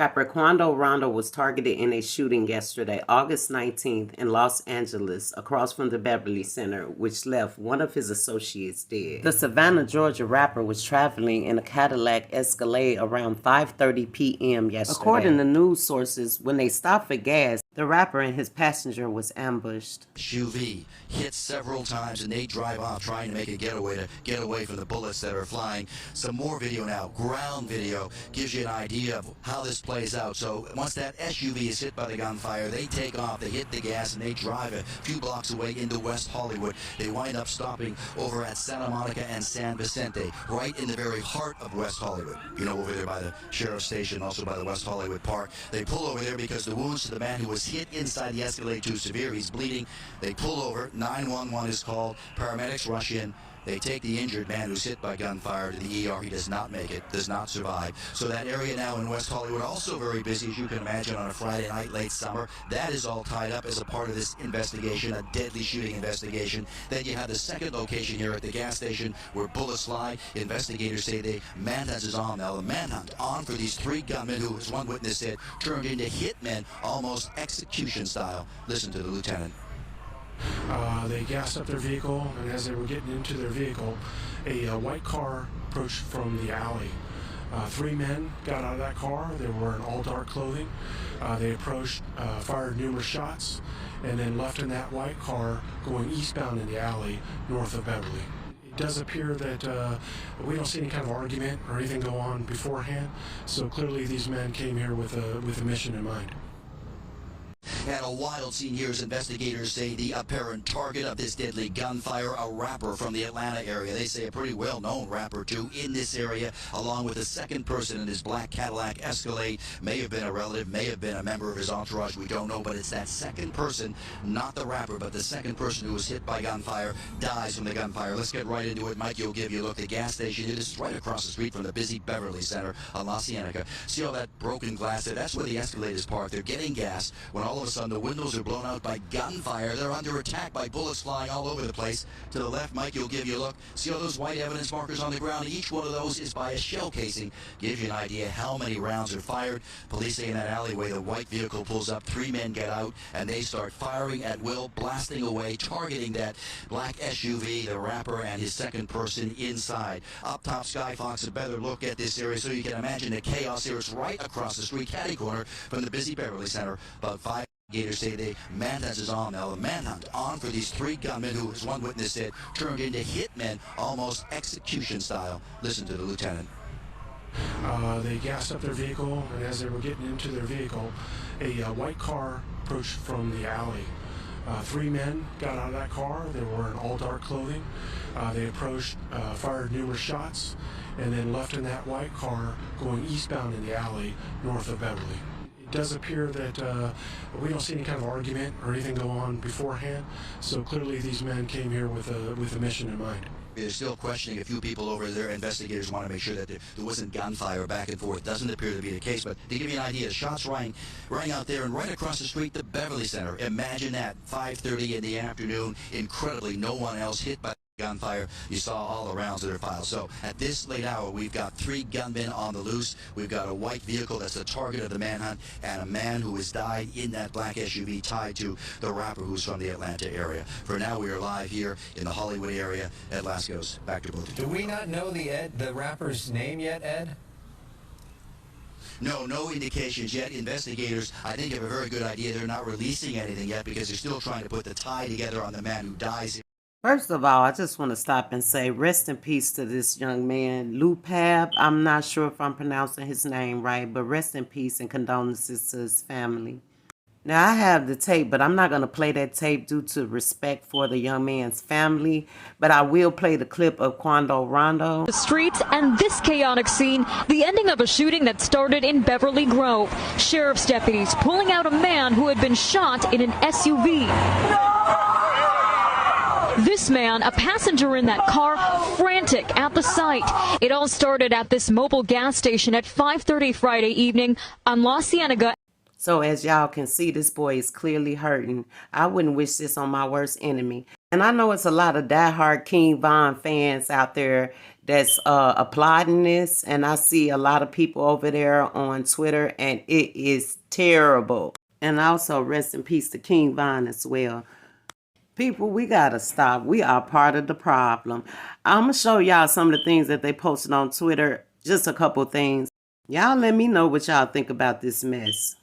Rapper Quando Rondo was targeted in a shooting yesterday, August 19th, in Los Angeles, across from the Beverly Center, which left one of his associates dead. The Savannah, Georgia rapper was traveling in a Cadillac Escalade around 5:30 p.m. yesterday. According to news sources, when they stopped for gas, the rapper and his passenger was ambushed. SUV hit several times and they drive off trying to make a getaway to get away from the bullets that are flying. Some more video now, ground video, gives you an idea of how this plays out. So once that SUV is hit by the gunfire, they take off, they hit the gas, and they drive a few blocks away into West Hollywood. They wind up stopping over at Santa Monica and San Vicente, right in the very heart of West Hollywood. You know, over there by the sheriff's station, also by the West Hollywood Park. They pull over there because the wounds to the man who was hit inside the Escalade too severe. He's bleeding. They pull over. 911 is called. Paramedics rush in. They take the injured man who's hit by gunfire to the ER. He does not make it, does not survive. So that area now in West Hollywood, also very busy, as you can imagine, on a Friday night, late summer. That is all tied up as a part of this investigation, a deadly shooting investigation. Then you have the second location here at the gas station where bullets fly. Investigators say the manhunt is on now. The manhunt on for these three gunmen who, as one witness said, turned into hitmen, almost execution style. Listen to the lieutenant. They gassed up their vehicle, and as they were getting into their vehicle, a white car approached from the alley. Three men got out of that car. They were in all dark clothing. They approached, fired numerous shots, and then left in that white car going eastbound in the alley north of Beverly. It does appear that we don't see any kind of argument or anything go on beforehand, so clearly these men came here with a mission in mind. And a wild scene here as investigators say the apparent target of this deadly gunfire, a rapper from the Atlanta area. They say a pretty well-known rapper, too, in this area, along with a second person in his black Cadillac Escalade. May have been a relative, may have been a member of his entourage, we don't know, but it's that second person, not the rapper, but the second person who was hit by gunfire, dies from the gunfire. Let's get right into it. Mike, you'll give you a look. The gas station, it is right across the street from the busy Beverly Center on La Cienega. See all that broken glass there? That's where the Escalade is parked. They're getting gas when all of a sudden the windows are blown out by gunfire. They're under attack by bullets flying all over the place. To the left, Mike, you'll give you a look. See all those white evidence markers on the ground? Each one of those is by a shell casing. Gives you an idea how many rounds are fired. Police say in that alleyway, the white vehicle pulls up. Three men get out, and they start firing at will, blasting away, targeting that black SUV, the rapper, and his second person inside. Up top, Sky Fox, a better look at this area so you can imagine the chaos here. It's right across the street, catty corner from the busy Beverly Center. About 5 Gators say the manhunt is on now. The manhunt on for these three gunmen who, as one witness said, turned into hitmen, almost execution style. Listen to the lieutenant. They gassed up their vehicle, and as they were getting into their vehicle, a white car approached from the alley. Three men got out of that car. They were in all dark clothing. They approached, fired numerous shots, and then left in that white car going eastbound in the alley north of Beverly. It does appear that we don't see any kind of argument or anything go on beforehand, so clearly these men came here with a mission in mind. They're still questioning a few people over there. Investigators want to make sure that there wasn't gunfire back and forth. Doesn't appear to be the case, but to give you an idea, shots rang out there and right across the street, the Beverly Center. Imagine that, 5:30 in the afternoon. Incredibly, no one else hit by gunfire. You saw all the rounds that are filed. So at this late hour, we've got three gunmen on the loose. We've got a white vehicle that's the target of the manhunt, and a man who has died in that black SUV tied to the rapper who's from the Atlanta area. For now, we are live here in the Hollywood area at Lascaux. Back to both. Do we not know the rapper's name yet, Ed? No indications yet. Investigators, I think, have a very good idea. They're not releasing anything yet because they're still trying to put the tie together on the man who dies. First of all, I just want to stop and say rest in peace to this young man, Lupab. I'm not sure if I'm pronouncing his name right, but rest in peace and condolences to his family. Now, I have the tape, but I'm not going to play that tape due to respect for the young man's family, but I will play the clip of Quando Rondo. The streets and this chaotic scene, the ending of a shooting that started in Beverly Grove. Sheriff's deputies pulling out a man who had been shot in an SUV. This man, a passenger in that car, frantic at the sight. It all started at this mobile gas station at 5:30 Friday evening on La Cienega. So as y'all can see, this boy is clearly hurting. I wouldn't wish this on my worst enemy. And I know it's a lot of diehard King Von fans out there that's applauding this. And I see a lot of people over there on Twitter, and it is terrible. And also rest in peace to King Von as well. People, we gotta stop. We are part of the problem. I'm gonna show y'all some of the things that they posted on Twitter. Just a couple things. Y'all let me know what y'all think about this mess.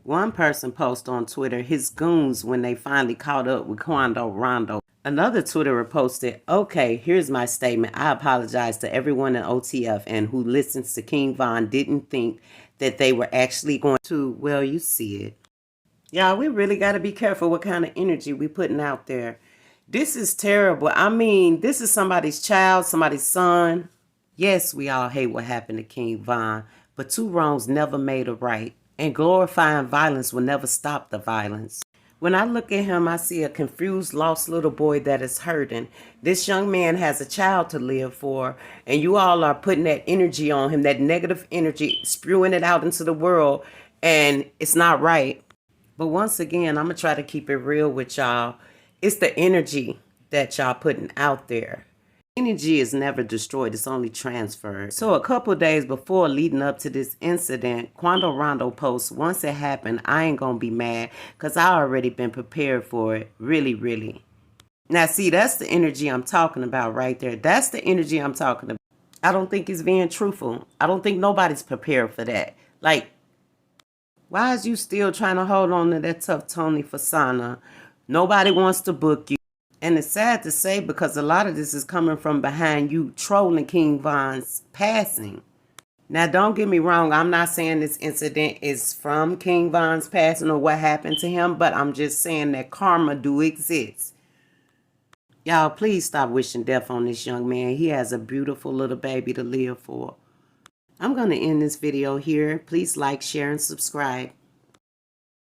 One person posted on Twitter his goons when they finally caught up with Quando Rondo. Another Twitterer posted, okay, here's my statement. I apologize to everyone in OTF and who listens to King Von didn't think that they were actually going to, well, you see it. Y'all, we really got to be careful what kind of energy we putting out there. This is terrible. I mean, this is somebody's child, somebody's son. Yes, we all hate what happened to King Von, but two wrongs never made a right. And glorifying violence will never stop the violence. When I look at him, I see a confused, lost little boy that is hurting. This young man has a child to live for, and you all are putting that energy on him, that negative energy, spewing it out into the world, and it's not right. But once again, I'm going to try to keep it real with y'all. It's the energy that y'all putting out there. Energy is never destroyed, it's only transferred. So a couple of days before leading up to this incident, Quando Rondo posts, once it happened, I ain't gonna be mad because I already been prepared for it. Really, really. Now see, that's the energy I'm talking about right there. That's the energy I'm talking about. I don't think it's being truthful. I don't think nobody's prepared for that. Like, why is you still trying to hold on to that tough Tony Fasana? Nobody wants to book you. And it's sad to say because a lot of this is coming from behind you trolling King Von's passing. Now, don't get me wrong. I'm not saying this incident is from King Von's passing or what happened to him, but I'm just saying that karma do exist. Y'all, please stop wishing death on this young man. He has a beautiful little baby to live for. I'm going to end this video here. Please like, share, and subscribe.